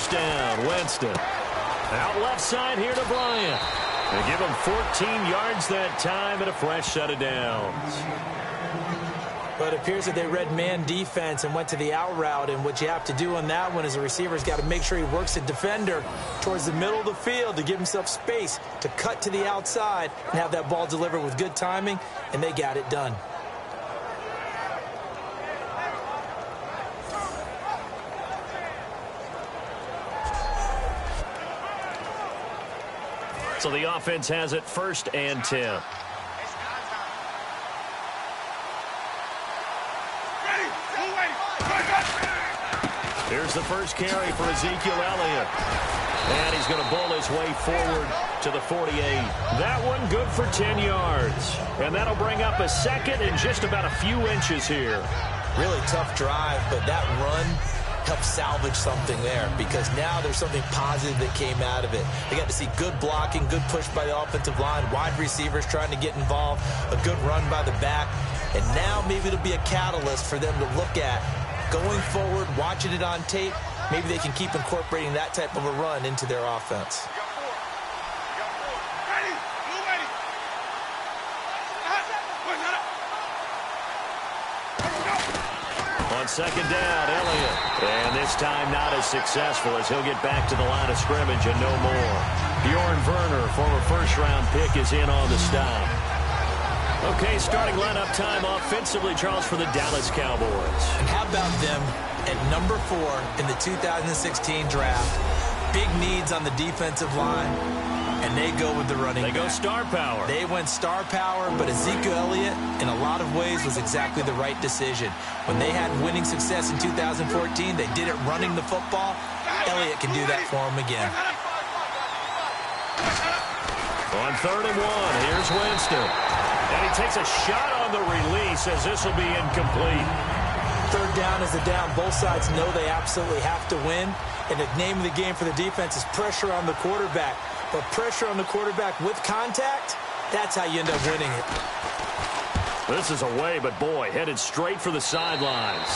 first down. Winston. Out left side here to Bryant. They give him 14 yards that time and a fresh set of downs. But it appears that they read man defense and went to the out route. And what you have to do on that one is the receiver's got to make sure he works the defender towards the middle of the field to give himself space to cut to the outside and have that ball delivered with good timing, and they got it done. So the offense has it 1st and 10. Here's the first carry for Ezekiel Elliott. And he's going to bull his way forward to the 48. That one good for 10 yards. And that'll bring up a second and just about a few inches here. Really tough drive, but that run helped salvage something there because now there's something positive that came out of it. They got to see good blocking, good push by the offensive line, wide receivers trying to get involved, a good run by the back. And now maybe it'll be a catalyst for them to look at going forward, watching it on tape. Maybe they can keep incorporating that type of a run into their offense. On second down, Elliott. And this time not as successful as he'll get back to the line of scrimmage and no more. Bjorn Werner, former first-round pick, is in on the stop. Okay, starting lineup time offensively, Charles, for the Dallas Cowboys. And how about them at number 4 in the 2016 draft? Big needs on the defensive line, and they go with the running back. They go star power. They went star power, but Ezekiel Elliott, in a lot of ways, was exactly the right decision. When they had winning success in 2014, they did it running the football. Elliott can do that for them again. On 3rd and 1, here's Winston. And he takes a shot on the release as this will be incomplete. 3rd down is the down. Both sides know they absolutely have to win. And the name of the game for the defense is pressure on the quarterback. But pressure on the quarterback with contact, that's how you end up winning it. This is away, but boy, headed straight for the sidelines.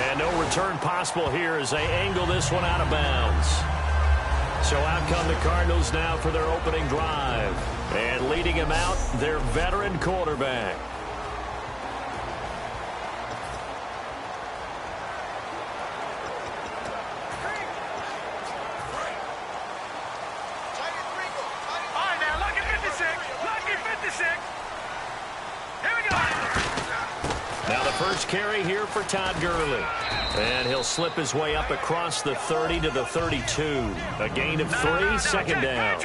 And no return possible here as they angle this one out of bounds. So out come the Cardinals now for their opening drive. And leading him out, their veteran quarterback. Now the first carry here for Todd Gurley. And he'll slip his way up across the 30 to the 32. A gain of 3, 2nd down.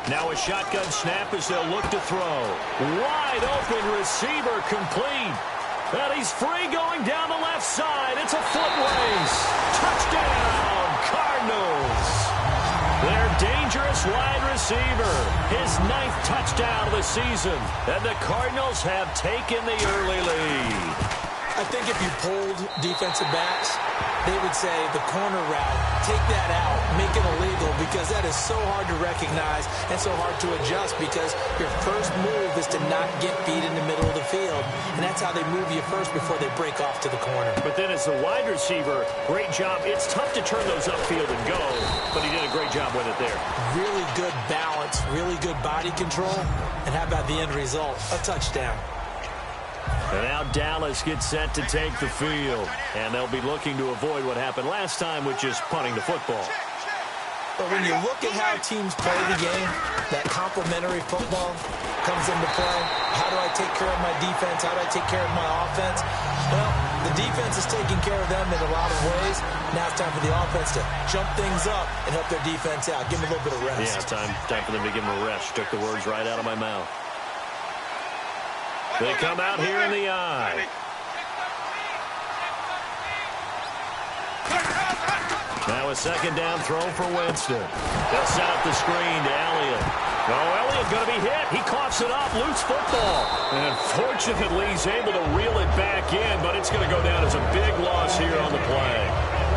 Now a shotgun snap as they'll look to throw. Wide open receiver complete. And he's free going down the left side. It's a foot race. Touchdown, Cardinals. Their dangerous wide receiver, his 9th touchdown of the season. And the Cardinals have taken the early lead. I think if you polled defensive backs, they would say the corner route, take that out, make it illegal, because that is so hard to recognize and so hard to adjust because your first move is to not get beat in the middle of the field. And that's how they move you first before they break off to the corner. But then as the wide receiver, great job. It's tough to turn those upfield and go, but he did a great job with it there. Really good balance, really good body control. And how about the end result? A touchdown. And now Dallas gets set to take the field. And they'll be looking to avoid what happened last time, which is punting the football. But when you look at how teams play the game, that complementary football comes into play. How do I take care of my defense? How do I take care of my offense? Well, the defense is taking care of them in a lot of ways. Now it's time for the offense to jump things up and help their defense out. Give them a little bit of rest. Yeah, time for them to give them a rest. Took the words right out of my mouth. They come out here in the eye. Now a 2nd down throw for Winston. They'll set up the screen to Elliott. Oh, Elliott going to be hit. He coughs it up. Loose football. And fortunately, he's able to reel it back in, but it's going to go down as a big loss here on the play.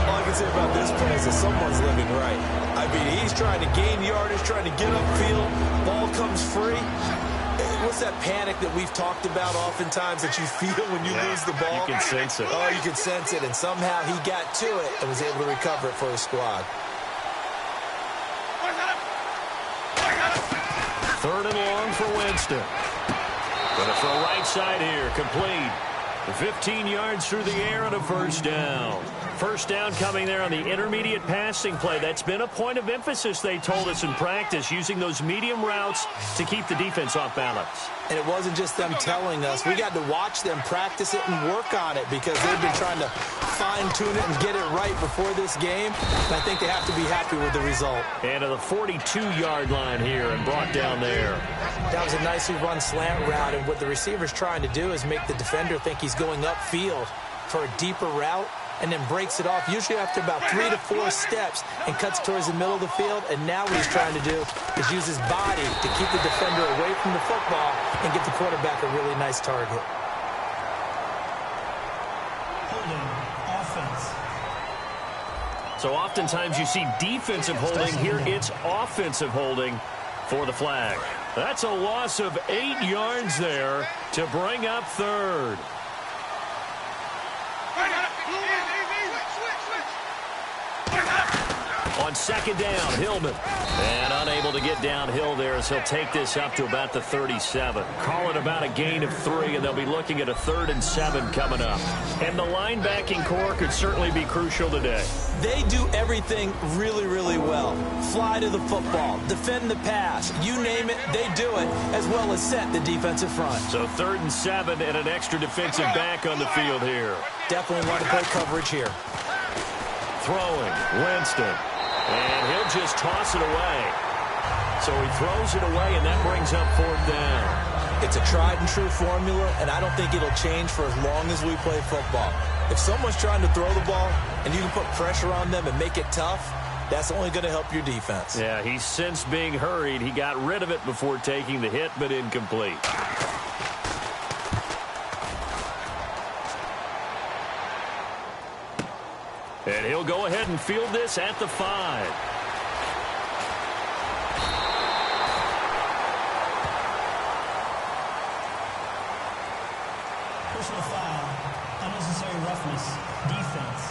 All I can say about this play is that someone's living right. I mean, he's trying to gain yardage, trying to get upfield. Ball comes free. What's that panic that we've talked about oftentimes that you feel when you lose the ball? You can sense it. Oh, you can sense it, and somehow he got to it and was able to recover it for his squad. Third and long for Winston. Going to throw right side here, complete. 15 yards through the air and a first down. First down coming there on the intermediate passing play. That's been a point of emphasis, they told us in practice, using those medium routes to keep the defense off balance. And it wasn't just them telling us. We got to watch them practice it and work on it because they've been trying to fine-tune it and get it right before this game. And I think they have to be happy with the result. And to the 42-yard line here and brought down there. That was a nicely run slant route, and what the receiver's trying to do is make the defender think he's going upfield for a deeper route and then breaks it off, usually after about 3 to 4 steps, and cuts towards the middle of the field. And now what he's trying to do is use his body to keep the defender away from the football and get the quarterback a really nice target. Holding, offense. So oftentimes you see defensive holding. Here it's offensive holding for the flag. That's a loss of 8 yards there to bring up third. On second down, Hillman. And unable to get downhill there as he'll take this up to about the 37. Call it about a gain of 3, and they'll be looking at a 3rd and 7 coming up. And the linebacking core could certainly be crucial today. They do everything really, really well. Fly to the football, defend the pass, you name it, they do it, as well as set the defensive front. So 3rd and 7 and an extra defensive back on the field here. Definitely want to play coverage here. Throwing, Winston. And he'll just toss it away. So he throws it away, and that brings up 4th down. It's a tried-and-true formula, and I don't think it'll change for as long as we play football. If someone's trying to throw the ball and you can put pressure on them and make it tough, that's only going to help your defense. Yeah, he's since being hurried. He got rid of it before taking the hit, but incomplete. And he'll go ahead and field this at the 5. Personal foul. Unnecessary roughness. Defense.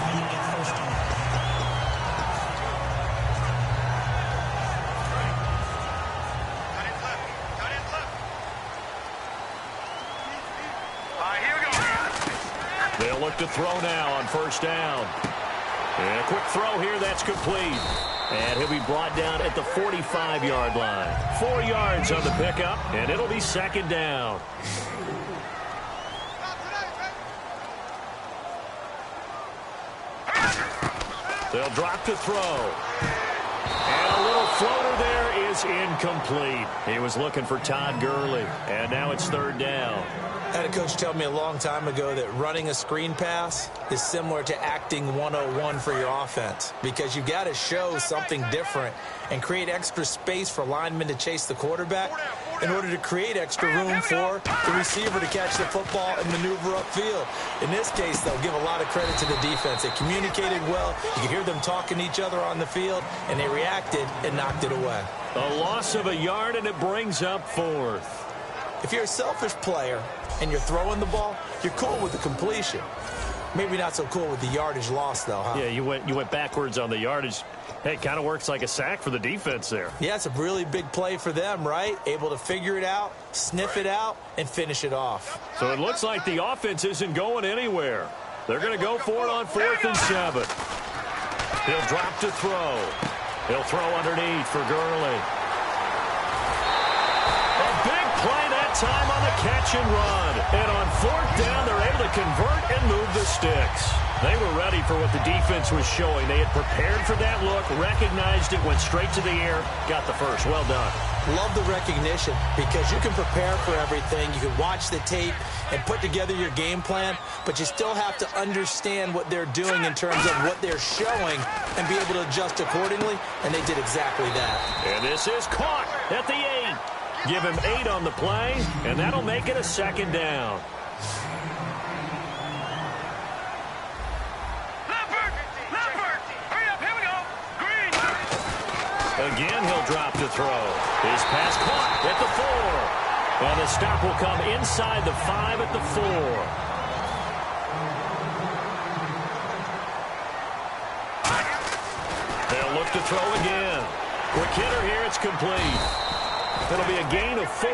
Now you get first down. They'll look to throw now on first down. And a quick throw here, that's complete. And he'll be brought down at the 45-yard line. 4 yards on the pickup, and it'll be 2nd down. They'll drop to throw. And a little floater there is incomplete. He was looking for Todd Gurley, and now it's 3rd down. I had a coach tell me a long time ago that running a screen pass is similar to acting 101 for your offense, because you got to show something different and create extra space for linemen to chase the quarterback in order to create extra room for the receiver to catch the football and maneuver upfield. In this case, they'll give a lot of credit to the defense. They communicated well. You could hear them talking to each other on the field, and they reacted and knocked it away. A loss of a yard, and it brings up 4th. If you're a selfish player and you're throwing the ball, you're cool with the completion. Maybe not so cool with the yardage loss, though, huh? Yeah, you went backwards on the yardage. Hey, it kind of works like a sack for the defense there. Yeah, it's a really big play for them, right? Able to figure it out, sniff it out, and finish it off. So it looks like the offense isn't going anywhere. They're going to go for it on 4th and 7. He'll drop to throw. He'll throw underneath for Gurley. A big play that time on the catch and run. And on 4th down, they're able to convert and move the sticks. They were ready for what the defense was showing. They had prepared for that look, recognized it, went straight to the air, got the first. Well done. Love the recognition, because you can prepare for everything. You can watch the tape and put together your game plan, but you still have to understand what they're doing in terms of what they're showing and be able to adjust accordingly, and they did exactly that. And this is caught at the 8. Give him 8 on the play, and that'll make it a 2nd down. Again, he'll he'll drop to throw. His pass caught at the 4. And the stop will come inside the 5 at the 4. They'll look to throw again. Quick hitter here, it's complete. It'll be a gain of 4,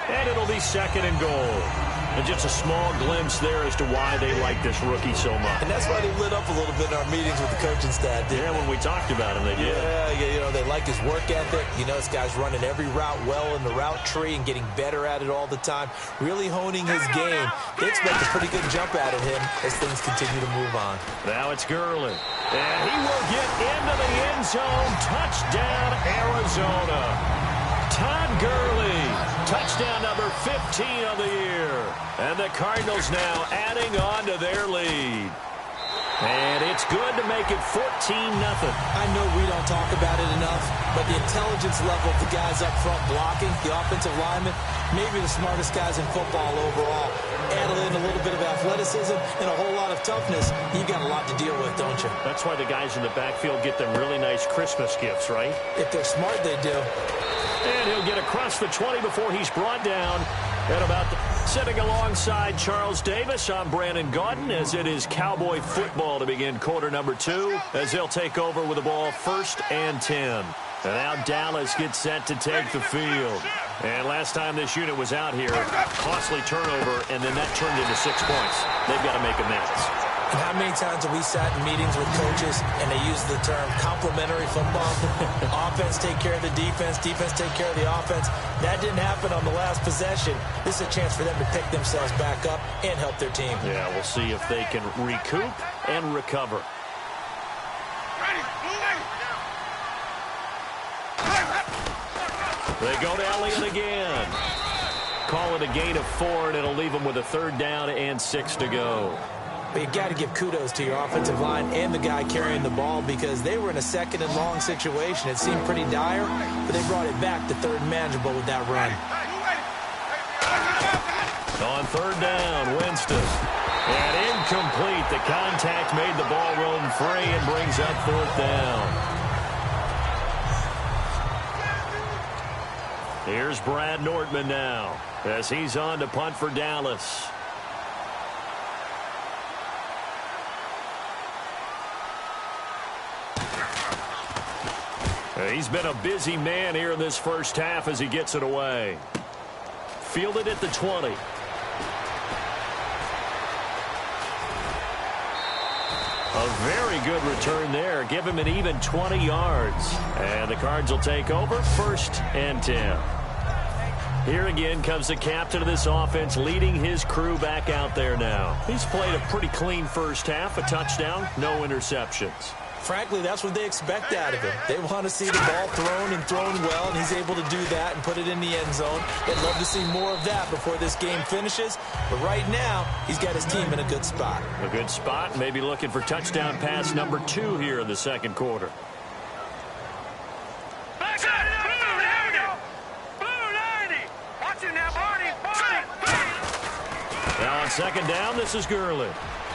and it'll be 2nd and goal. And just a small glimpse there as to why they like this rookie so much. And that's why they lit up a little bit in our meetings with the coaching staff. Yeah, when we talked about him, they did. Yeah, they like his work ethic. You know, this guy's running every route well in the route tree and getting better at it all the time, really honing his game. They expect a pretty good jump out of him as things continue to move on. Now it's Gurley. And he will get into the end zone. Touchdown, Arizona. Todd Gurley, touchdown number 15 of the year. And the Cardinals now adding on to their lead. And it's good to make it 14-0. I know we don't talk about it enough, but the intelligence level of the guys up front blocking, the offensive linemen, maybe the smartest guys in football overall. Add in a little bit of athleticism and a whole lot of toughness, you got a lot to deal with, don't you? That's why the guys in the backfield get them really nice Christmas gifts, right? If they're smart, they do. And he'll get across the 20 before he's brought down. And about sitting alongside Charles Davis, I'm Brandon Gaudin, as it is Cowboy football to begin quarter number 2, as they'll take over with the ball 1st and 10. And now Dallas gets set to take the field. And last time this unit was out here, costly turnover, and then that turned into 6 points. They've got to make amends. And how many times have we sat in meetings with coaches and they use the term complementary football? Offense take care of the defense, defense take care of the offense. That didn't happen on the last possession. This is a chance for them to pick themselves back up and help their team. Yeah, we'll see if they can recoup and recover. They go to Elliott again. Call it a gain of 4, and it'll leave them with a 3rd down and 6 to go. But you got to give kudos to your offensive line and the guy carrying the ball, because they were in a 2nd and long situation. It seemed pretty dire, but they brought it back to 3rd and manageable with that run. On 3rd down, Winston. And incomplete. The contact made the ball roam free and brings up 4th down. Here's Brad Nordman now, as he's on to punt for Dallas. He's been a busy man here in this first half as he gets it away. Fielded at the 20. A very good return there. Give him an even 20 yards. And the Cards will take over 1st and 10. Here again comes the captain of this offense, leading his crew back out there now. He's played a pretty clean first half, a touchdown, no interceptions. Frankly, that's what they expect out of him. They want to see the ball thrown and thrown well, and he's able to do that and put it in the end zone. They'd love to see more of that before this game finishes. But right now, he's got his team in a good spot. A good spot, maybe looking for touchdown pass number 2 here in the 2nd quarter. Now on 2nd down, this is Gurley.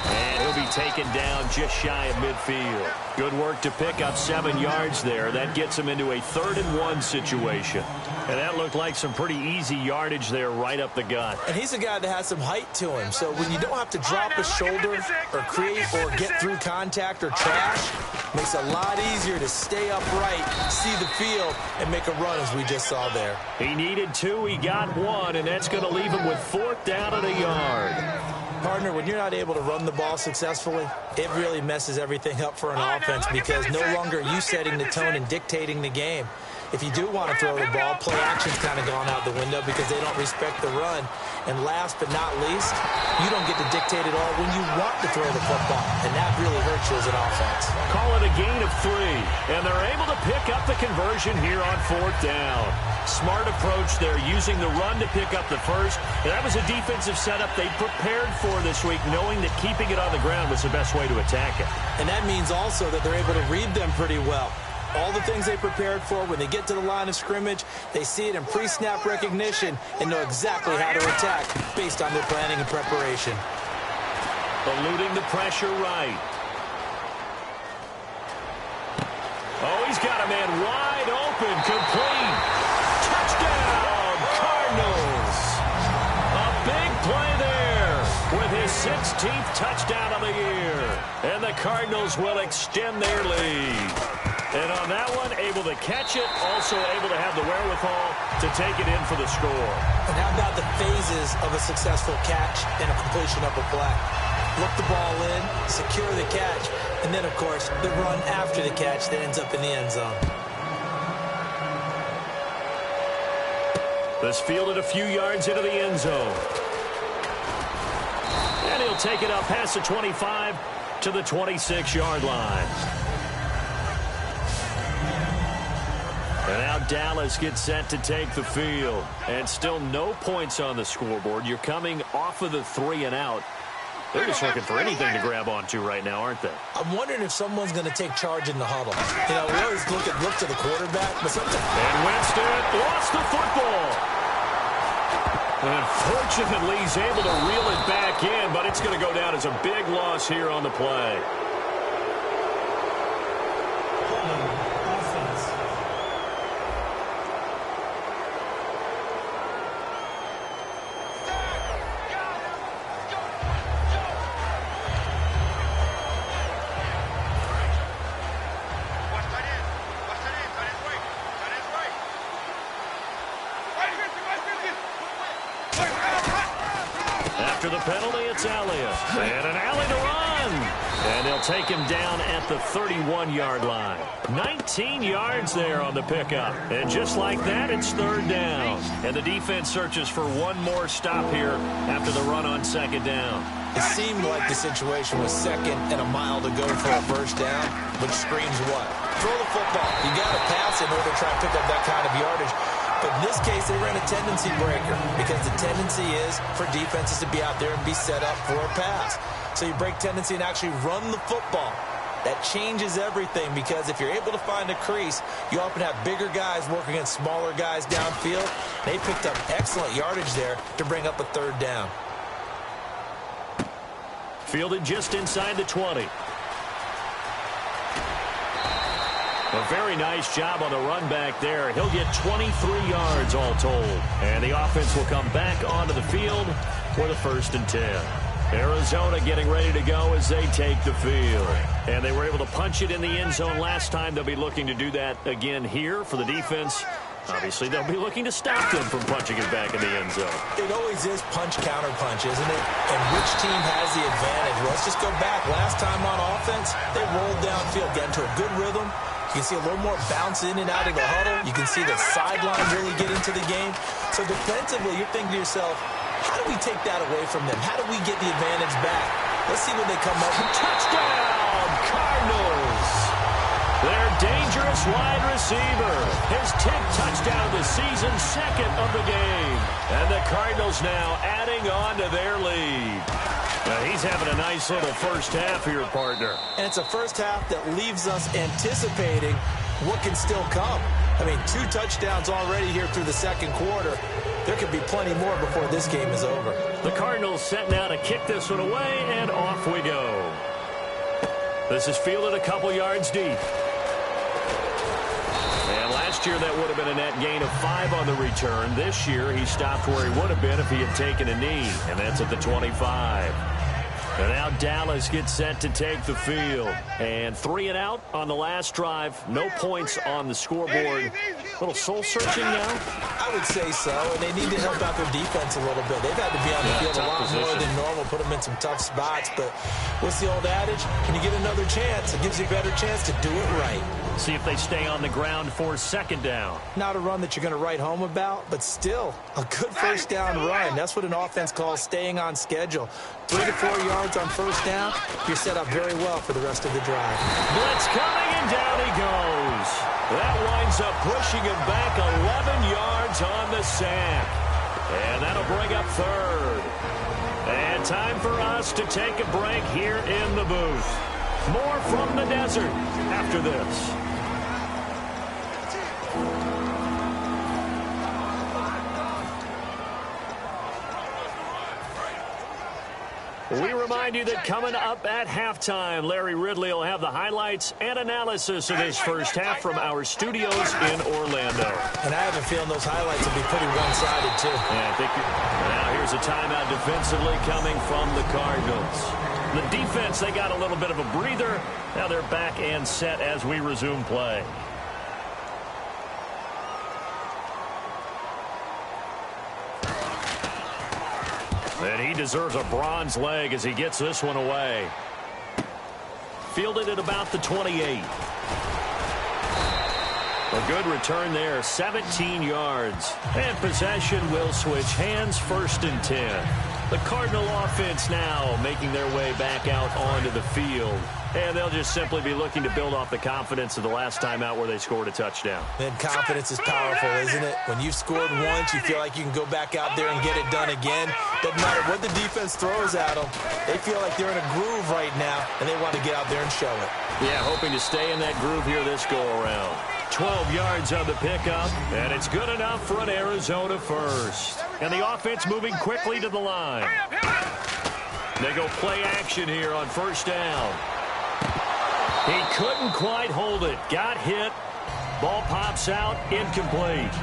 And he'll be taken down just shy of midfield. Good work to pick up 7 yards there. That gets him into a 3rd and 1 situation. And that looked like some pretty easy yardage there right up the gut. And he's a guy that has some height to him. So when you don't have to drop a shoulder or create or get through contact or trash, makes it a lot easier to stay upright, see the field, and make a run as we just saw there. He needed 2. He got 1, and that's going to leave him with 4th down and a yard. Partner, when you're not able to run the ball successfully, it really messes everything up for an offense, because no longer are you setting the tone and dictating the game. If you do want to throw the ball, play action's kind of gone out the window because they don't respect the run. And last but not least, you don't get to dictate it all when you want to throw the football, and that really hurts you as an offense. Call it a gain of 3, and they're able to pick up the conversion here on 4th down. Smart approach there, using the run to pick up the first. And that was a defensive setup they prepared for this week, knowing that keeping it on the ground was the best way to attack it. And that means also that they're able to read them pretty well. All the things they prepared for, when they get to the line of scrimmage, they see it in pre-snap recognition and know exactly how to attack based on their planning and preparation. Eluding the pressure right. Oh, he's got a man wide open, complete. Touchdown, Cardinals. A big play there with his 16th touchdown of the year. And the Cardinals will extend their lead. And on that one, able to catch it, also able to have the wherewithal to take it in for the score. And how about the phases of a successful catch and a completion of a play? Look the ball in, secure the catch, and then, of course, the run after the catch that ends up in the end zone. This fielded a few yards into the end zone. And he'll take it up past the 25 to the 26-yard line. And now Dallas gets set to take the field. And still no points on the scoreboard. You're coming off of the 3-and-out. They're just looking for anything to grab onto right now, aren't they? I'm wondering if someone's going to take charge in the huddle. You know, we always look to the quarterback, but sometimes... And Winston lost the football. Unfortunately, he's able to reel it back in, but it's going to go down as a big loss here on the play. After the penalty, it's Elliott. And an alley to run. And they'll take him down at the 31-yard line. 19 yards there on the pickup. And just like that, it's third down. And the defense searches for one more stop here after the run on second down. It seemed like the situation was second and a mile to go for a first down, which screams what? Throw the football. You got to pass in order to try and pick up that kind of yardage. But in this case, they ran a tendency breaker because the tendency is for defenses to be out there and be set up for a pass. So you break tendency and actually run the football. That changes everything because if you're able to find a crease, you often have bigger guys working against smaller guys downfield. They picked up excellent yardage there to bring up a third down. Fielded just inside the 20. A very nice job on the run back there. He'll get 23 yards all told. And the offense will come back onto the field for the 1st and 10. Arizona getting ready to go as they take the field. And they were able to punch it in the end zone last time. They'll be looking to do that again here for the defense. Obviously, they'll be looking to stop them from punching it back in the end zone. It always is punch-counter-punch, isn't it? And which team has the advantage? Well, let's just go back. Last time on offense, they rolled downfield, got into a good rhythm. You can see a little more bounce in and out of the huddle. You can see the sideline really get into the game. So defensively, you're thinking to yourself, how do we take that away from them? How do we get the advantage back? Let's see when they come up. Touchdown, Cardinals! Their dangerous wide receiver. His 10th touchdown of the season, 2nd of the game. And the Cardinals now adding on to their lead. He's having a nice little first half here, partner. And it's a first half that leaves us anticipating what can still come. I mean, 2 touchdowns already here through the second quarter. There could be plenty more before this game is over. The Cardinals set now to kick this one away, and off we go. This is fielded a couple yards deep. And last year that would have been a net gain of 5 on the return. This year he stopped where he would have been if he had taken a knee, and that's at the 25. And now Dallas gets set to take the field. And 3-and-out on the last drive. No points on the scoreboard. A little soul-searching now? I would say so, and they need to help out their defense a little bit. They've had to be on the field a lot more than normal, put them in some tough spots. But what's the old adage? When you get another chance, it gives you a better chance to do it right. See if they stay on the ground for second down. Not a run that you're going to write home about, but still a good first down run. That's what an offense calls staying on schedule. 3 to 4 yards on first down, you're set up very well for the rest of the drive. Blitz coming, and down he goes. That winds up pushing him back 11 yards on the sack. And that'll bring up third. And time for us to take a break here in the booth. More from the desert after this. We remind you that coming up at halftime, Larry Ridley will have the highlights and analysis of his first half from our studios in Orlando. And I have a feeling those highlights will be pretty one-sided, too. Yeah, I think now here's a timeout defensively coming from the Cardinals. The defense, they got a little bit of a breather. Now they're back and set as we resume play. And he deserves a bronze leg as he gets this one away. Fielded at about the 28. A good return there, 17 yards. And possession will switch hands, 1st and 10. The Cardinal offense now making their way back out onto the field. And they'll just simply be looking to build off the confidence of the last time out where they scored a touchdown. And confidence is powerful, isn't it? When you've scored once, you feel like you can go back out there and get it done again. Doesn't matter what the defense throws at them. They feel like they're in a groove right now, and they want to get out there and show it. Yeah, hoping to stay in that groove here this go-around. 12 yards on the pickup, and it's good enough for an Arizona first. And the offense moving quickly to the line. They go play action here on 1st down. He couldn't quite hold it. Got hit. Ball pops out. Incomplete.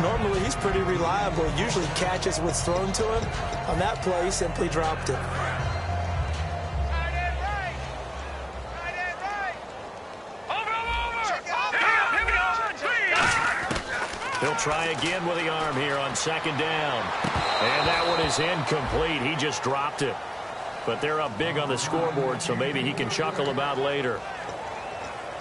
Normally, he's pretty reliable. Usually catches what's thrown to him. On that play, he simply dropped it. He'll try again with the arm here on 2nd down. And that one is incomplete. He just dropped it. But they're up big on the scoreboard, so maybe he can chuckle about later.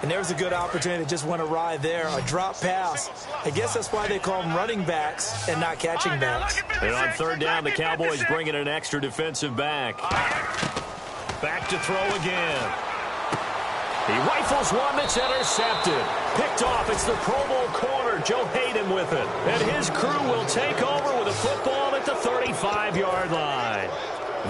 And there's a good opportunity to just went awry there. A drop pass. I guess that's why they call them running backs and not catching backs. And on 3rd down, the Cowboys bring in an extra defensive back. Back to throw again. He rifles one that's intercepted. Picked off. It's the Pro Bowl corner, Joe Hayden, with it. And his crew will take over with a football at the 35-yard line.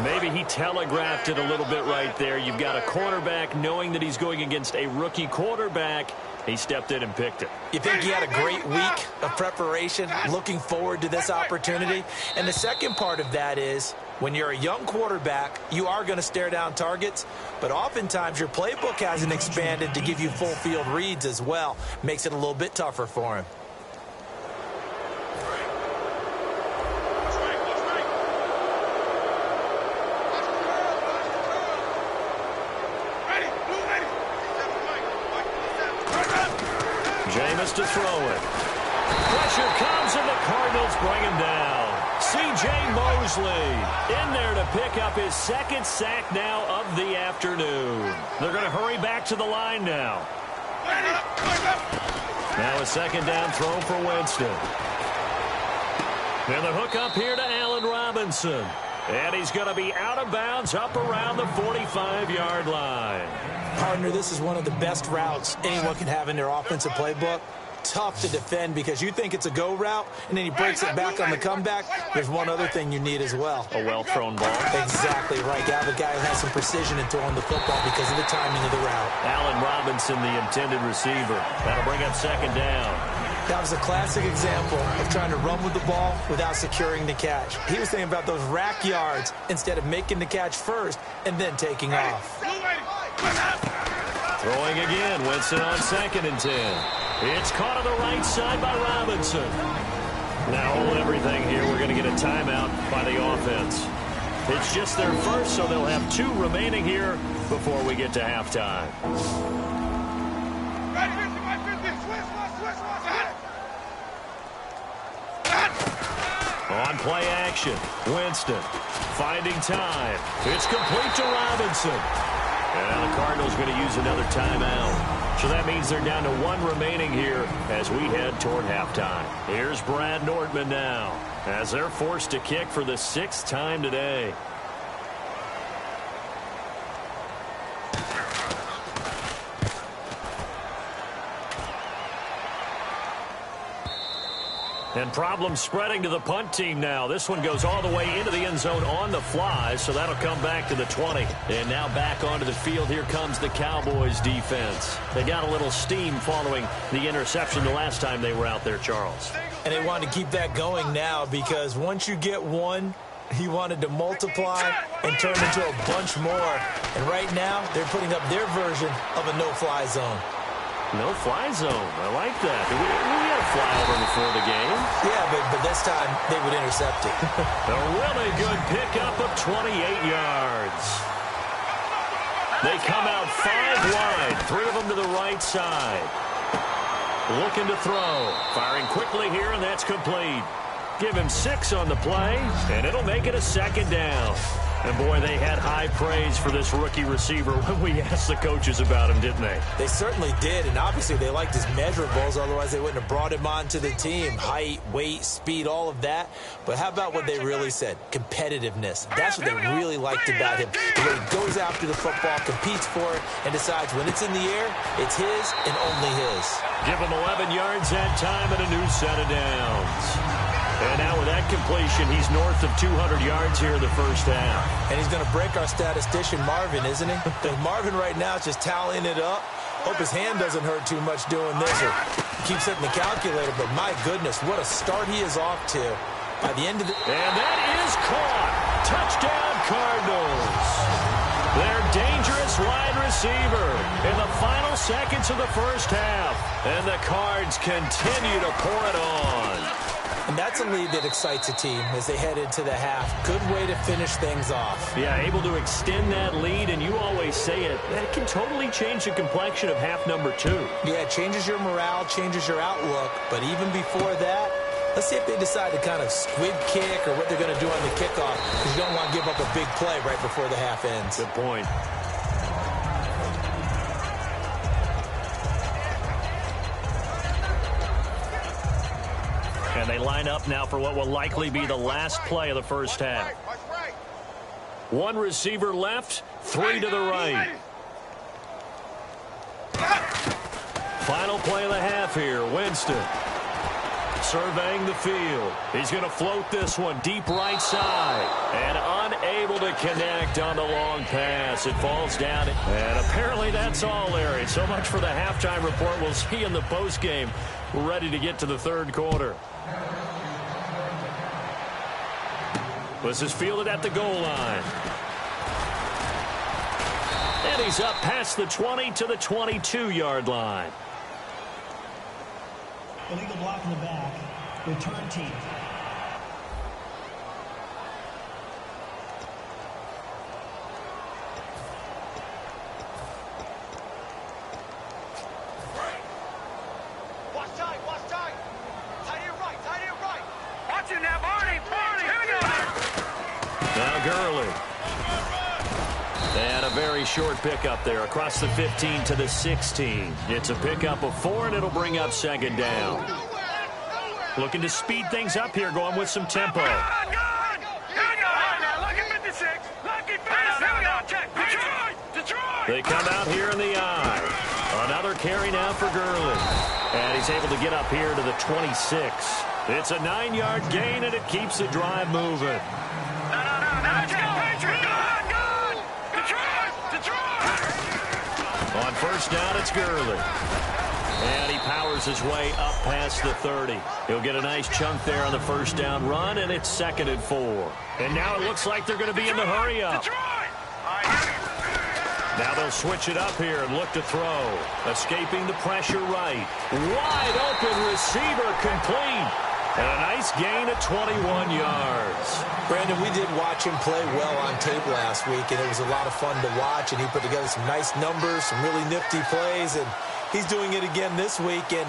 Maybe he telegraphed it a little bit right there. You've got a cornerback knowing that he's going against a rookie quarterback. He stepped in and picked it. You think he had a great week of preparation, looking forward to this opportunity? And the second part of that is, when you're a young quarterback, you are going to stare down targets, but oftentimes your playbook hasn't expanded to give you full field reads as well. Makes it a little bit tougher for him. Jameis to throw it. Pressure comes, and the Cardinals bring him down. C.J. Mosley in there to pick up his 2nd sack now of the afternoon. They're going to hurry back to the line now. Now a 2nd down throw for Winston. And the hook up here to Allen Robinson. And he's going to be out of bounds up around the 45-yard line. Partner, this is one of the best routes anyone can have in their offensive playbook. Tough to defend because you think it's a go route, and then he breaks it back on the comeback. There's one other thing you need as well. A well-thrown ball. Exactly right. You have a guy who has some precision in throwing the football because of the timing of the route. Allen Robinson, the intended receiver. That'll bring up 2nd down. That was a classic example of trying to run with the ball without securing the catch. He was thinking about those rack yards instead of making the catch first and then taking off. Throwing again. Winston on 2nd and 10. It's caught on the right side by Robinson. Now hold everything here. We're going to get a timeout by the offense. It's just their first, so they'll have 2 remaining here before we get to halftime. On play action, Winston finding time. It's complete to Robinson. And the Cardinals going to use another timeout. So that means they're down to 1 remaining here as we head toward halftime. Here's Brad Nordman now as they're forced to kick for the 6th time today. And problems spreading to the punt team now. This one goes all the way into the end zone on the fly, so that'll come back to the 20. And now back onto the field. Here comes the Cowboys defense. They got a little steam following the interception the last time they were out there, Charles. And they want to keep that going now because once you get one, He wanted to multiply and turn into a bunch more. And right now, they're putting up their version of a no-fly zone. No-fly zone. I like that. We had a flyover before the game. Yeah, but this time they would intercept it. A really good pickup of 28 yards. They come out 5 wide, 3 of them to the right side. Looking to throw. Firing quickly here, and that's complete. Give him 6 on the play, and it'll make it a second down. And, boy, they had high praise for this rookie receiver when we asked the coaches about him, didn't they? They certainly did, and obviously they liked his measurables. Otherwise, they wouldn't have brought him onto the team. Height, weight, speed, all of that. But how about what they really said? Competitiveness. That's what they really liked about him. The way he goes after the football, competes for it, and decides when it's in the air, it's his and only his. Give him 11 yards that time and a new set of downs. And now with that completion, he's north of 200 yards here in the first half. And he's going to break our statistician, Marvin, isn't he? Because Marvin right now is just tallying it up. Hope his hand doesn't hurt too much doing this or keeps hitting the calculator. But my goodness, what a start he is off to. By the end of the... And that is caught. Touchdown, Cardinals. Their dangerous wide receiver in the final seconds of the first half. And the Cards continue to pour it on. And that's a lead that excites a team as they head into the half. Good way to finish things off. Yeah, able to extend that lead, and you always say it, that can totally change the complexion of half number 2. Yeah, it changes your morale, changes your outlook. But even before that, let's see if they decide to kind of squib kick or what they're going to do on the kickoff, because you don't want to give up a big play right before the half ends. Good point. And they line up now for what will likely be the last play of the first half. 1 receiver left, 3 to the right. Final play of the half here. Winston surveying the field. He's going to float this one deep right side. And unable to connect on the long pass. It falls down. And apparently that's all, Larry. So much for the halftime report. We'll see in the postgame. We're ready to get to the third quarter. This is fielded at the goal line. And he's up past the 20 to the 22-yard line. Illegal block in the back. Return team. Watch tight, watch tight. Tight here right. Watch it now, Barney. Here we go. Now Gurley. And a very short pickup there across the 15 to the 16. It's a pickup of 4, and it'll bring up second down. Looking to speed things up here, going with some tempo. Lucky 56. Lucky 56. Detroit. They come out here in the eye. Another carry now for Gurley. And he's able to get up here to the 26. It's a 9-yard gain, and it keeps the drive moving. No. Let's go. Good. Detroit. On first down, it's Gurley. And he powers his way up past the 30. He'll get a nice chunk there on the first down run, and it's 2nd and 4. And now it looks like they're going to be in the hurry up. Now they'll switch it up here and look to throw. Escaping the pressure right. Wide open receiver complete. And a nice gain of 21 yards. Brandon, we did watch him play well on tape last week, and it was a lot of fun to watch, and he put together some nice numbers, some really nifty plays, and he's doing it again this week. And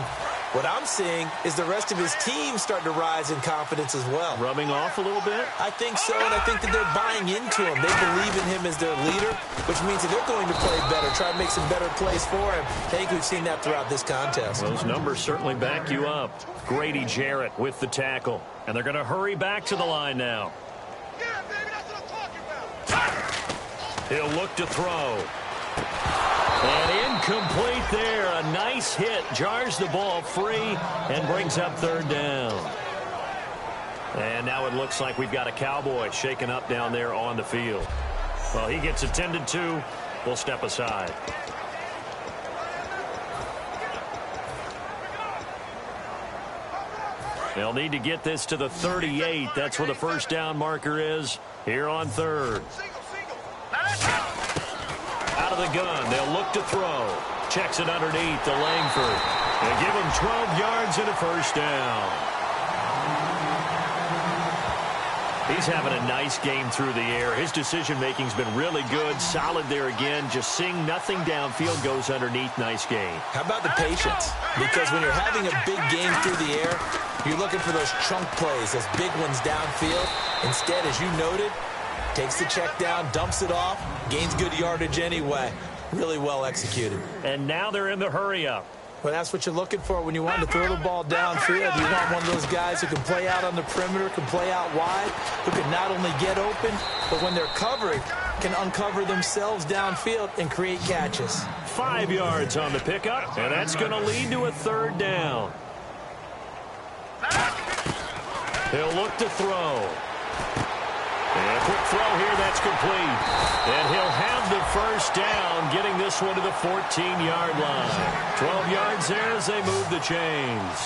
what I'm seeing is the rest of his team starting to rise in confidence as well. Rubbing off a little bit? I think so, and I think that they're buying into him. They believe in him as their leader, which means that they're going to play better, try to make some better plays for him. I think we've seen that throughout this contest. Those numbers certainly back you up. Grady Jarrett with the tackle. And they're going to hurry back to the line now. Yeah, baby, that's what I'm talking about. He'll look to throw. And incomplete there. A nice hit. Jars the ball free and brings up third down. And now it looks like we've got a Cowboy shaken up down there on the field. Well, he gets attended to. We'll step aside. They'll need to get this to the 38. That's where the first down marker is here on third. Out of the gun, they'll look to throw. Checks it underneath to Langford. They give him 12 yards and a first down. He's having a nice game through the air. His decision-making's been really good. Solid there again. Just seeing nothing downfield, goes underneath. Nice game. How about the patience? Because when you're having a big game through the air, you're looking for those chunk plays, those big ones downfield. Instead, as you noted, takes the check down, dumps it off, gains good yardage anyway. Really well executed. And now they're in the hurry-up. Well, that's what you're looking for when you want to throw the ball downfield. You want one of those guys who can play out on the perimeter, can play out wide, who can not only get open, but when they're covered, can uncover themselves downfield and create catches. 5 yards on the pickup, and that's going to lead to a third down. He'll look to throw. And a quick throw here, that's complete. And he'll have the first down, getting this one to the 14-yard line. 12 yards there as they move the chains.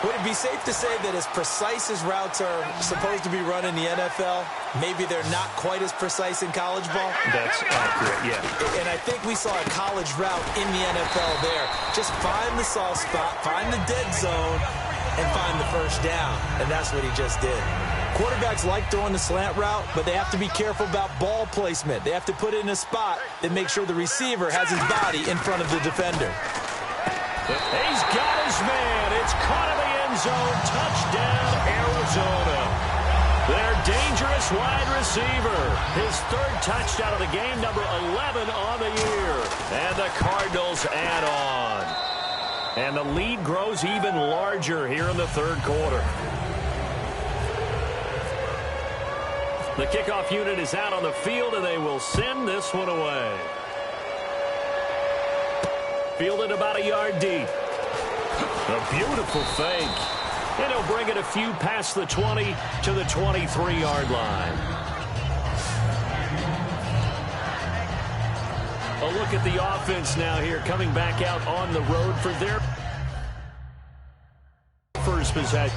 Would it be safe to say that as precise as routes are supposed to be run in the NFL, maybe they're not quite as precise in college ball? That's accurate, yeah. And I think we saw a college route in the NFL there. Just find the soft spot, find the dead zone, and find the first down. And that's what he just did. Quarterbacks like throwing the slant route, but they have to be careful about ball placement. They have to put it in a spot that makes sure the receiver has his body in front of the defender. He's got his man. It's caught in the end zone. Touchdown, Arizona. Their dangerous wide receiver. His third touchdown of the game, number 11 on the year. And the Cardinals add on. And the lead grows even larger here in the third quarter. The kickoff unit is out on the field, and they will send this one away. Fielded about a yard deep. A beautiful fake. And he'll bring it a few past the 20 to the 23-yard line. A look at the offense now here, coming back out on the road for their first possession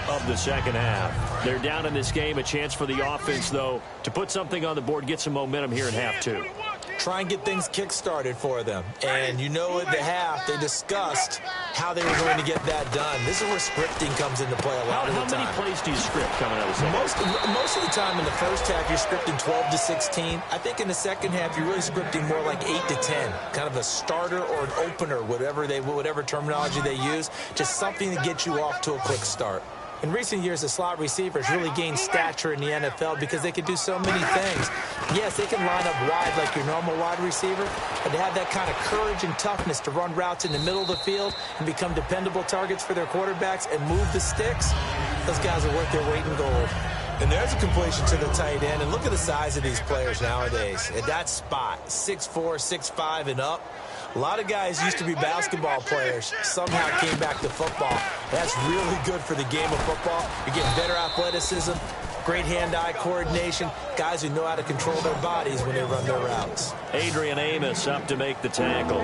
of the second half. They're down in this game. A chance for the offense, though, to put something on the board, get some momentum here in half two. Try and get things kick-started for them. And you know at the half, they discussed how they were going to get that done. This is where scripting comes into play a lot of the time. How many plays do you script coming out of the second? Most of the time in the first half, you're scripting 12 to 16. I think in the second half, you're really scripting more like 8 to 10. Kind of a starter or an opener, whatever terminology they use. Just something to get you off to a quick start. In recent years, the slot receivers really gained stature in the NFL because they can do so many things. Yes, they can line up wide like your normal wide receiver, but they have that kind of courage and toughness to run routes in the middle of the field and become dependable targets for their quarterbacks and move the sticks. Those guys are worth their weight in gold. And there's a completion to the tight end. And look at the size of these players nowadays. At that spot, 6'4", 6'5", and up. A lot of guys used to be basketball players, somehow came back to football. That's really good for the game of football. You're getting better athleticism, great hand-eye coordination, guys who know how to control their bodies when they run their routes. Adrian Amos up to make the tackle.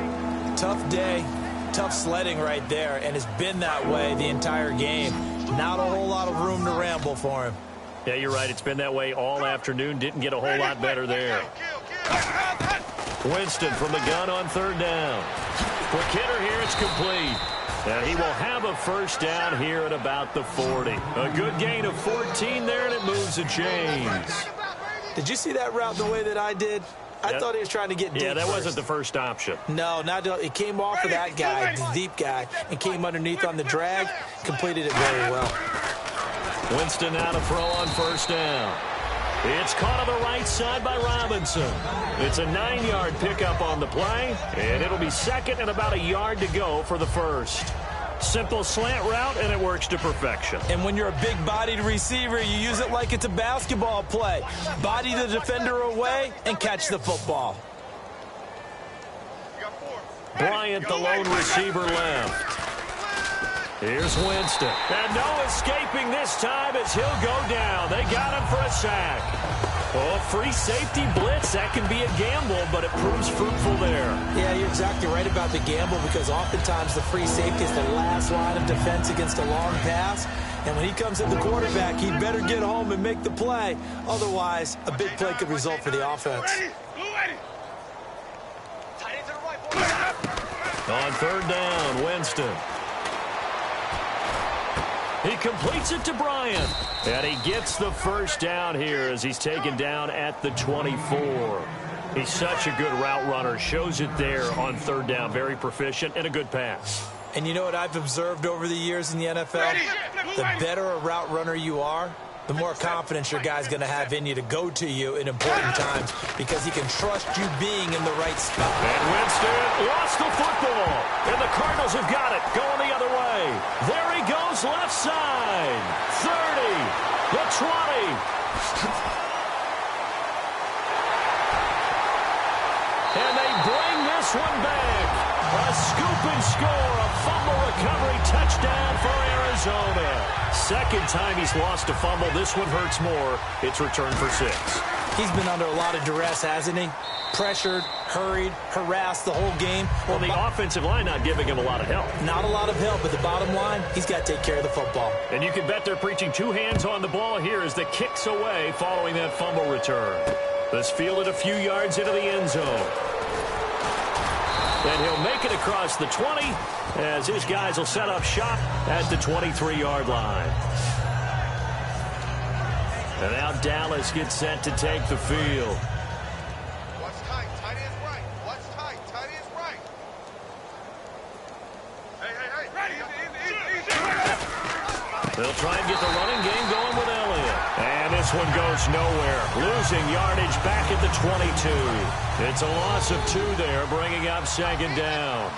Tough day, tough sledding right there, and it's been that way the entire game. Not a whole lot of room to ramble for him. Yeah, you're right. It's been that way all afternoon. Didn't get a whole lot better there. Winston from the gun on third down. Quick hitter here, it's complete. And he will have a first down here at about the 40. A good gain of 14 there, and it moves the chains. Did you see that route the way that I did? I thought he was trying to get deep. Yeah, that first. Wasn't the first option. No, it came off of that guy, the deep guy, and came underneath on the drag, completed it very well. Winston now to throw on first down. It's caught on the right side by Robinson. It's a 9-yard pickup on the play, and it'll be second and about a yard to go for the first. Simple slant route, and it works to perfection. And when you're a big-bodied receiver, you use it like it's a basketball play. Body the defender away and catch the football. Bryant, the lone receiver, left. Here's Winston. And no escaping this time as he'll go down. They got him for a sack. Oh, a free safety blitz, that can be a gamble, but it proves fruitful there. Yeah, you're exactly right about the gamble because oftentimes the free safety is the last line of defense against a long pass. And when he comes at the quarterback, he better get home and make the play. Otherwise, a big play could result for the offense. On third down, Winston. He completes it to Bryant. And he gets the first down here as he's taken down at the 24. He's such a good route runner. Shows it there on third down. Very proficient and a good pass. And you know what I've observed over the years in the NFL? The better a route runner you are, the more confidence your guy's going to have in you to go to you in important times because he can trust you being in the right spot. And Winston lost the football. And the Cardinals have got it going the other way. There he goes left side. 30, the 20. And they bring this one back. A scoop and score, a fumble recovery touchdown for Arizona. Second time he's lost a fumble. This one hurts more. It's returned for 6. He's been under a lot of duress, hasn't he? Pressured, hurried, harassed the whole game. Well, the offensive line not giving him a lot of help. Not a lot of help, but the bottom line, he's got to take care of the football. And you can bet they're preaching 2 hands on the ball here as the kick's away following that fumble return. This fielded a few yards into the end zone. And he'll make it across the 20 as his guys will set up shop at the 23-yard line. And now Dallas gets set to take the field. What's tight? Tight is right. What's tight? Tight is right. Hey. Ready. They'll try and get the running game going with Elliott. And this one goes nowhere. Losing yardage back at the 22. It's a loss of 2 there, bringing up second down.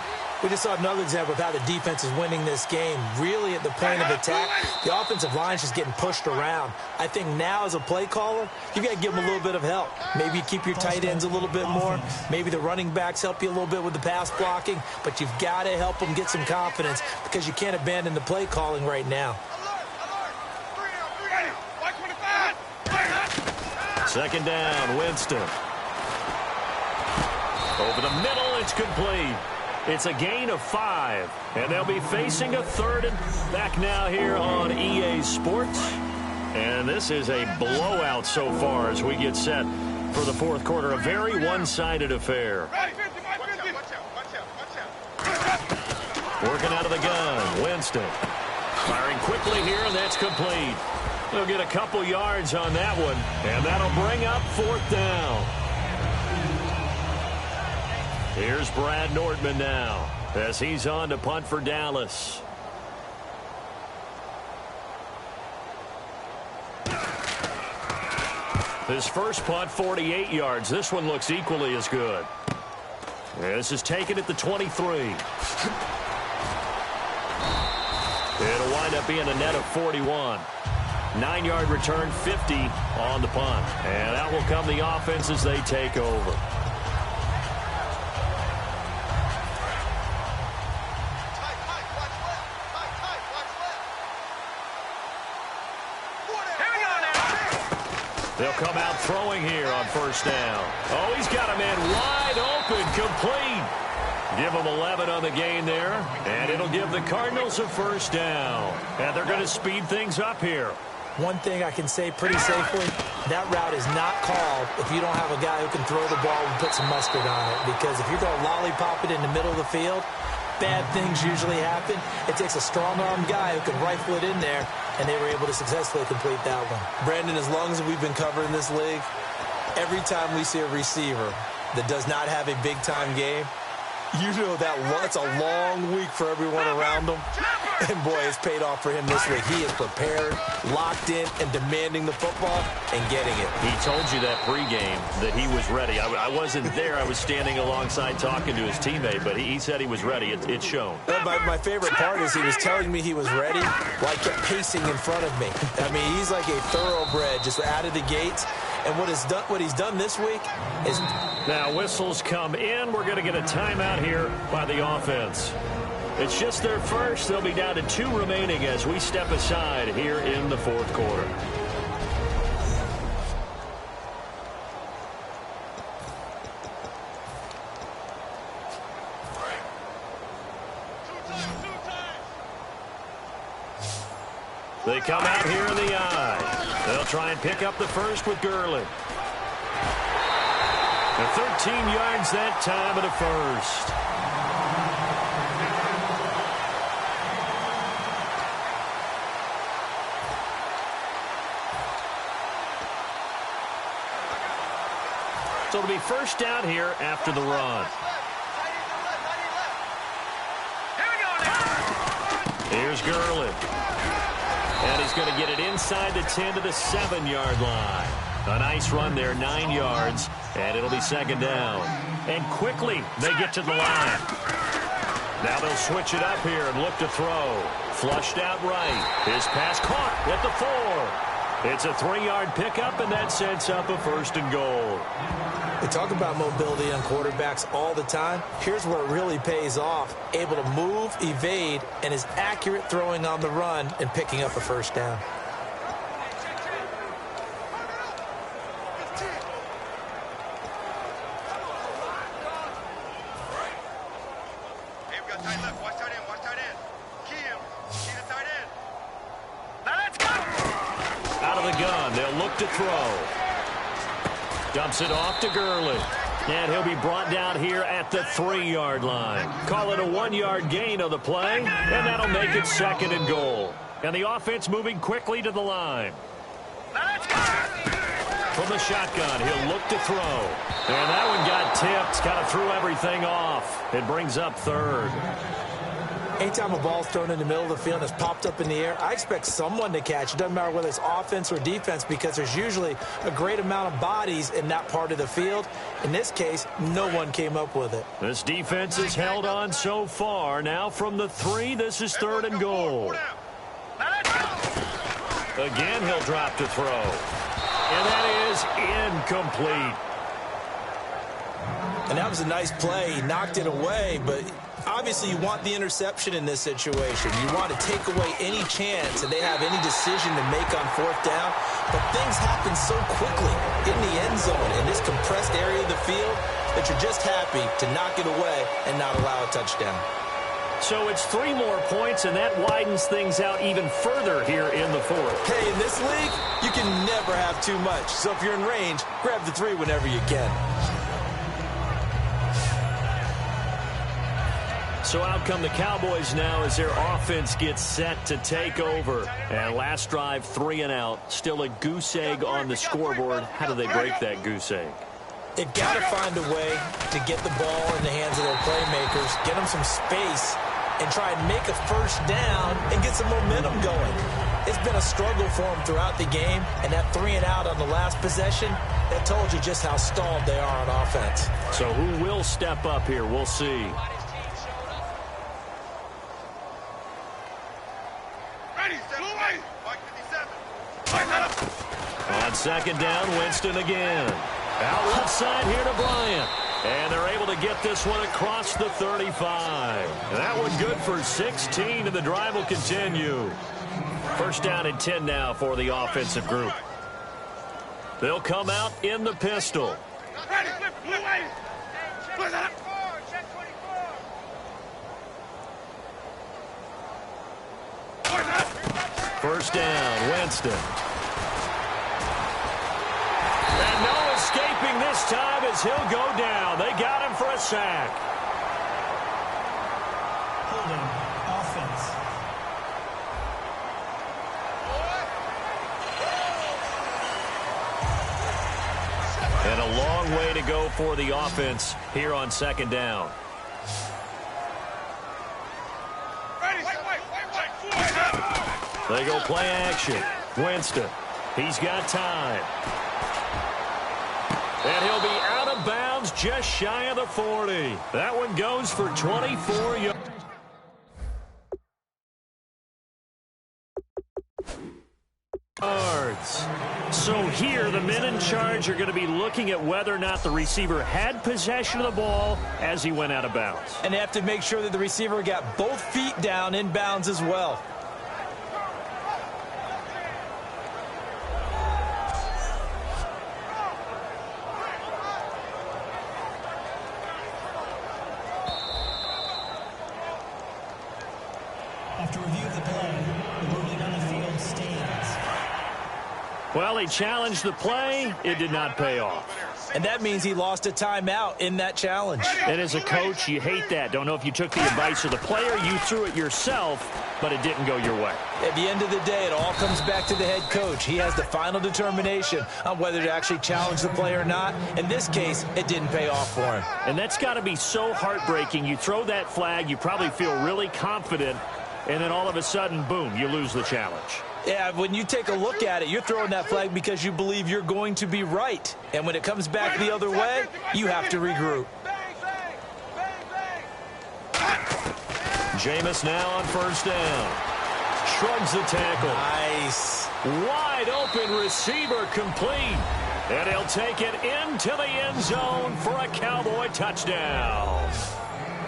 We just saw another example of how the defense is winning this game. Really at the point of attack, the offensive line is just getting pushed around. I think now as a play caller, you got to give them a little bit of help. Maybe you keep your tight ends a little bit more. Maybe the running backs help you a little bit with the pass blocking. But you've got to help them get some confidence because you can't abandon the play calling right now. Second down, Winston. Over the middle, it's complete. It's a gain of 5. And they'll be facing a third and back now here on EA Sports. And this is a blowout so far as we get set for the fourth quarter. A very one-sided affair. Working out of the gun, Winston. Firing quickly here, and that's complete. They'll get a couple yards on that one, and that'll bring up 4th down. Here's Brad Nordman now as he's on to punt for Dallas. His first punt, 48 yards. This one looks equally as good. This is taken at the 23. It'll wind up being a net of 41. 9-yard return, 50 on the punt. And out will come the offense as they take over. They'll come out throwing here on first down. Oh, he's got a man wide open, complete. Give them 11 on the gain there, and it'll give the Cardinals a first down. And they're going to speed things up here. One thing I can say pretty safely, that route is not called if you don't have a guy who can throw the ball and put some mustard on it. Because if you're going to lollipop it in the middle of the field, bad things usually happen. It takes a strong-armed guy who can rifle it in there, and they were able to successfully complete that one. Brandon, as long as we've been covering this league, every time we see a receiver that does not have a big-time game, you know that's a long week for everyone around him. And, boy, it's paid off for him this week. He is prepared, locked in, and demanding the football and getting it. He told you that pregame that he was ready. I wasn't there. I was standing alongside talking to his teammate, but he said he was ready. It's shown. My favorite part is he was telling me he was ready while I kept pacing in front of me. I mean, he's like a thoroughbred just out of the gates. And what he's done this week is... Now whistles come in. We're going to get a timeout here by the offense. It's just their first. They'll be down to 2 remaining as we step aside here in the fourth quarter. They come out here in the I. They'll try and pick up the first with Gurley. 13 yards that time at a first. So it'll be first down here after the run. Here's Gurley. And he's going to get it inside the 10 to the 7-yard line. A nice run there, 9 yards, and it'll be second down. And quickly they get to the line. Now they'll switch it up here and look to throw. Flushed out right. His pass caught at the 4. It's a 3-yard pickup, and that sets up a first and goal. We talk about mobility on quarterbacks all the time. Here's where it really pays off. Able to move, evade, and is accurate throwing on the run and picking up a first down. To throw. Dumps it off to Gurley. And he'll be brought down here at the 3-yard line. Call it a 1-yard gain on the play, and that'll make it second and goal. And the offense moving quickly to the line. From the shotgun, he'll look to throw. And that one got tipped, kind of threw everything off. It brings up third. Anytime a ball's thrown in the middle of the field and it's popped up in the air, I expect someone to catch. It doesn't matter whether it's offense or defense because there's usually a great amount of bodies in that part of the field. In this case, no one came up with it. This defense has held on so far. Now from the 3, this is third and goal. Again, he'll drop to throw. And that is incomplete. And that was a nice play. He knocked it away, but obviously you want the interception in this situation. You want to take away any chance and they have any decision to make on fourth down. But things happen so quickly in the end zone in this compressed area of the field that you're just happy to knock it away and not allow a touchdown. So it's 3 more points, and that widens things out even further here in the fourth. Hey, in this league, you can never have too much. So if you're in range, grab the 3 whenever you can. So out come the Cowboys now as their offense gets set to take over. And last drive, 3 and out. Still a goose egg on the scoreboard. How do they break that goose egg? They've got to find a way to get the ball in the hands of their playmakers, get them some space, and try and make a first down and get some momentum going. It's been a struggle for them throughout the game, and that 3 and out on the last possession, that told you just how stalled they are on offense. So who will step up here? We'll see. On second down, Winston again. Out left side here to Bryant. And they're able to get this one across the 35. And that one good for 16, and the drive will continue. First down and 10 now for the offensive group. They'll come out in the pistol. First down, Winston. And no escaping this time as he'll go down. They got him for a sack. Holding offense. And a long way to go for the offense here on second down. They go play action. Winston. He's got time. And he'll be out of bounds just shy of the 40. That one goes for 24 yards. So here, the men in charge are going to be looking at whether or not the receiver had possession of the ball as he went out of bounds. And they have to make sure that the receiver got both feet down in bounds as well. After review of the play, the ruling on the field stands. Well, he challenged the play. It did not pay off. And that means he lost a timeout in that challenge. And as a coach, you hate that. Don't know if you took the advice of the player, you threw it yourself, but it didn't go your way. At the end of the day, it all comes back to the head coach. He has the final determination on whether to actually challenge the play or not. In this case, it didn't pay off for him. And that's got to be so heartbreaking. You throw that flag, you probably feel really confident, and then all of a sudden, boom, you lose the challenge. Yeah, when you take a look at it, you're throwing that flag because you believe you're going to be right. And when it comes back the other way, you have to regroup. Jameis now on first down. Shrugs the tackle. Nice. Wide open receiver complete. And he'll take it into the end zone for a Cowboy touchdown.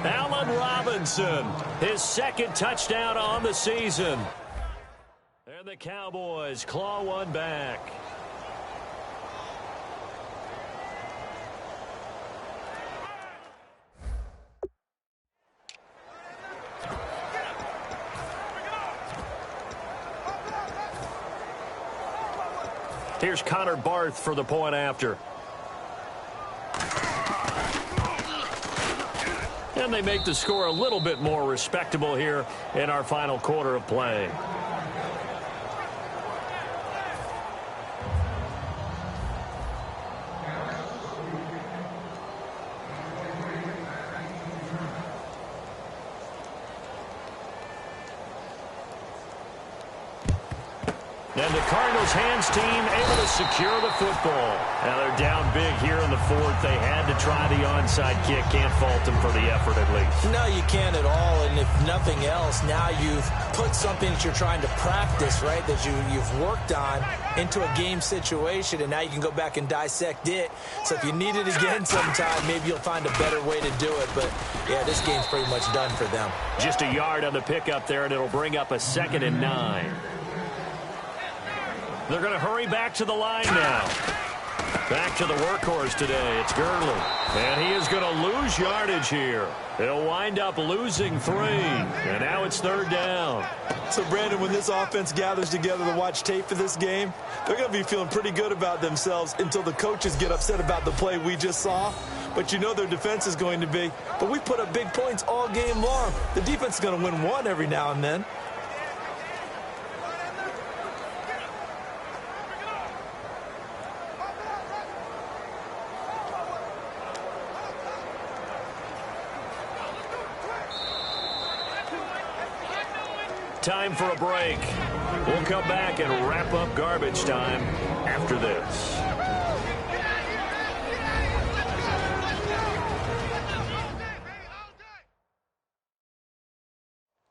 Allen Robinson, his second touchdown on the season. And the Cowboys claw one back. Here's Connor Barth for the point after. And they make the score a little bit more respectable here in our final quarter of play. And the Cardinals hands team able to secure the football. Now they're down big here in the fourth. They had to try the onside kick. Can't fault them for the effort at least. No, you can't at all. And if nothing else, now you've put something that you're trying to practice, right, that you've worked on into a game situation, and now you can go back and dissect it. So if you need it again sometime, maybe you'll find a better way to do it. But, yeah, this game's pretty much done for them. Just a yard on the pickup there, and it'll bring up a 2nd and 9. They're going to hurry back to the line now. Back to the workhorse today. It's Gurley. And he is going to lose yardage here. He'll wind up losing 3. And now it's 3rd down. So, Brandon, when this offense gathers together to watch tape for this game, they're going to be feeling pretty good about themselves until the coaches get upset about the play we just saw. But you know their defense is going to be. But we put up big points all game long. The defense is going to win one every now and then. Time for a break. We'll come back and wrap up garbage time after this.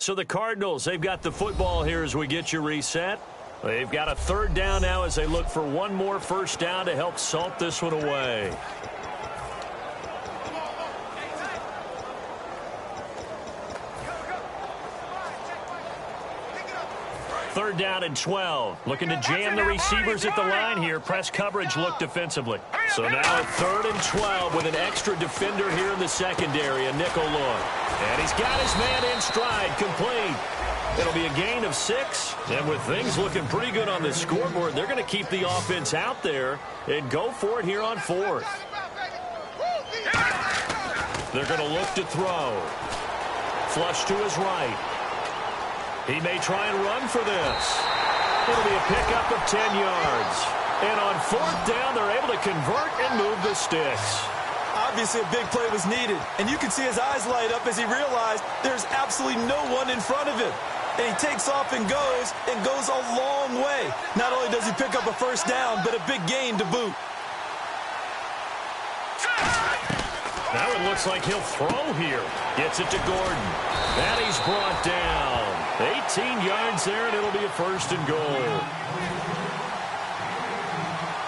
So the Cardinals, they've got the football here as we get you reset. They've got a 3rd down now as they look for one more first down to help salt this one away. Third down and 12. Looking to jam the receivers at the line here. Press coverage look defensively. So now at 3rd and 12 with an extra defender here in the secondary, a nickel look. And he's got his man in stride, complete. It'll be a gain of 6. And with things looking pretty good on the scoreboard, they're going to keep the offense out there and go for it here on 4th. They're going to look to throw. Flush to his right. He may try and run for this. It'll be a pickup of 10 yards. And on 4th down, they're able to convert and move the sticks. Obviously, a big play was needed. And you can see his eyes light up as he realized there's absolutely no one in front of him. And he takes off and goes a long way. Not only does he pick up a first down, but a big gain to boot. Now it looks like he'll throw here. Gets it to Gordon. And he's brought down. 18 yards there, and it'll be a 1st and goal.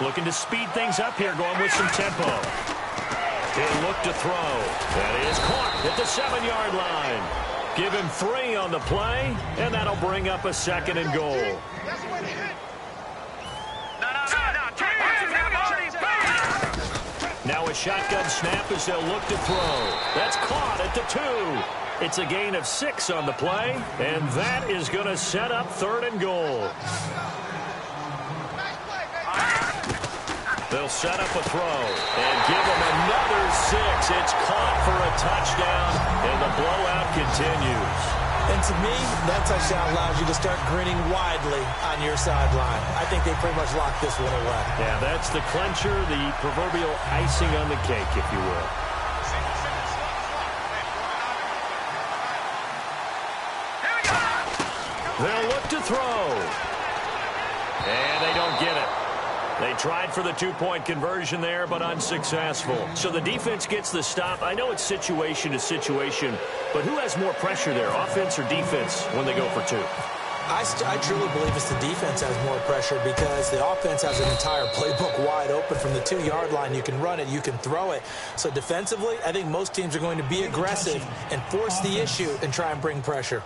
Looking to speed things up here, going with some tempo. He'll look to throw. That is caught at the 7-yard line. Give him 3 on the play, and that'll bring up a 2nd and goal. Now a shotgun snap as they'll look to throw. That's caught at the 2. It's a gain of 6 on the play, and that is going to set up 3rd and goal. They'll set up a throw and give him another 6. It's caught for a touchdown, and the blowout continues. And to me, that touchdown allows you to start grinning widely on your sideline. I think they pretty much locked this one away. Yeah, that's the clincher, the proverbial icing on the cake, if you will. They'll look to throw. And they don't get it. They tried for the 2-point conversion there, but unsuccessful. So the defense gets the stop. I know it's situation to situation, but who has more pressure there, offense or defense, when they go for 2? I truly believe it's the defense has more pressure because the offense has an entire playbook wide open from the 2-yard line. You can run it, you can throw it. So defensively, I think most teams are going to be aggressive and force the issue and try and bring pressure.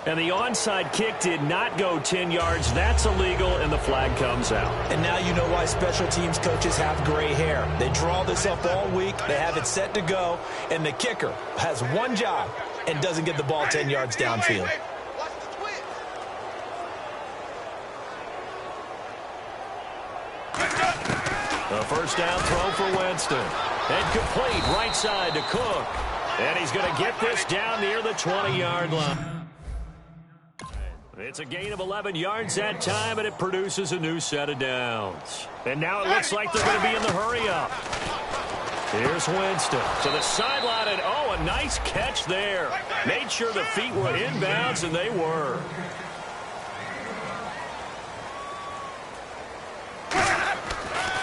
And the onside kick did not go 10 yards. That's illegal, and the flag comes out. And now you know why special teams coaches have gray hair. They draw this up all week. They have it set to go, and the kicker has one job and doesn't get the ball 10 yards downfield. A first down throw for Winston. And complete right side to Cook. And he's going to get this down near the 20-yard line. It's a gain of 11 yards that time, and it produces a new set of downs. And now it looks like they're going to be in the hurry-up. Here's Winston to the sideline, and oh, a nice catch there. Made sure the feet were inbounds, and they were.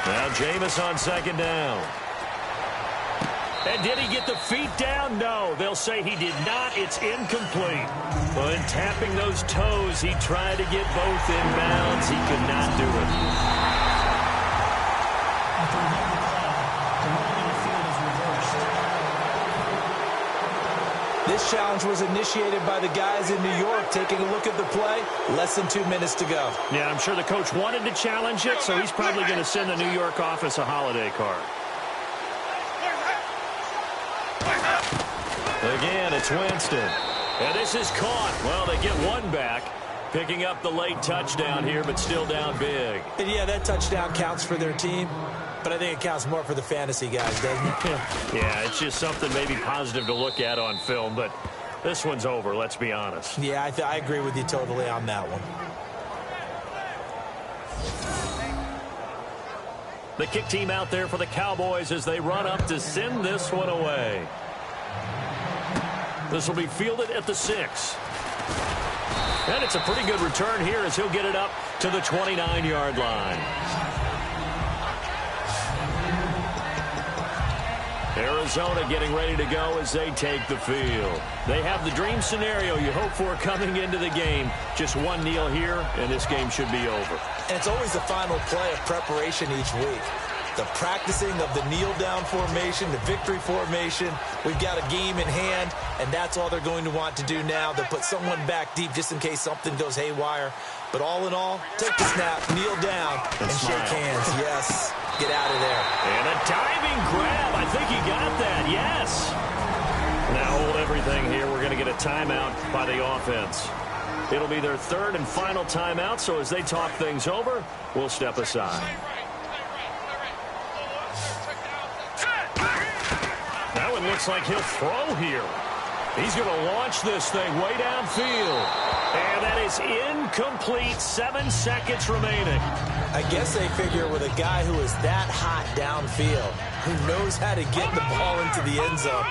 Now Jameis on 2nd down. And did he get the feet down? No. They'll say he did not. It's incomplete. But tapping those toes, he tried to get both inbounds. He could not do it. After a number play, the ruling in the field is reversed. This challenge was initiated by the guys in New York. Taking a look at the play, less than 2 minutes to go. Yeah, I'm sure the coach wanted to challenge it, so he's probably going to send the New York office a holiday card. Again, it's Winston. And this is caught. Well, they get one back, picking up the late touchdown here, but still down big. And yeah, that touchdown counts for their team, but I think it counts more for the fantasy guys, doesn't it? Yeah, it's just something maybe positive to look at on film, but this one's over, let's be honest. Yeah, I agree with you totally on that one. The kick team out there for the Cowboys as they run up to send this one away. This will be fielded at the 6. And it's a pretty good return here as he'll get it up to the 29-yard line. Arizona getting ready to go as they take the field. They have the dream scenario you hope for coming into the game. Just one kneel here, and this game should be over. And it's always the final play of preparation each week. The practicing of the kneel-down formation, the victory formation. We've got a game in hand, and that's all they're going to want to do now. They'll put someone back deep just in case something goes haywire. But all in all, take the snap, kneel down, and shake hands. Yes, get out of there. And a diving grab. I think he got that. Yes. Now hold everything here. We're going to get a timeout by the offense. It'll be their 3rd and final timeout, so as they talk things over, we'll step aside. Now it looks like he'll throw here. He's going to launch this thing way downfield. And that is incomplete. 7 seconds remaining. I guess they figure with a guy who is that hot downfield, who knows how to get the ball into the end zone,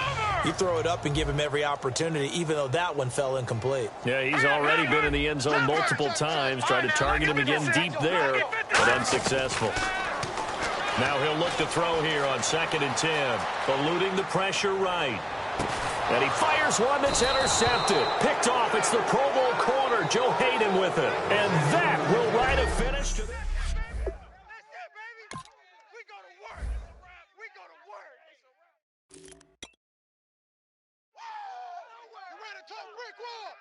you throw it up and give him every opportunity, even though that one fell incomplete. Yeah, he's already been in the end zone multiple times. Tried to target him again deep there, but unsuccessful. Now he'll look to throw here on 2nd and 10. Eluding the pressure right. And he fires one that's intercepted. Picked off. It's the Pro Bowl corner, Joe Hayden, with it. And that will write a finish to this. That's it, baby. We go to work. We go to work. You ready to talk brick wall?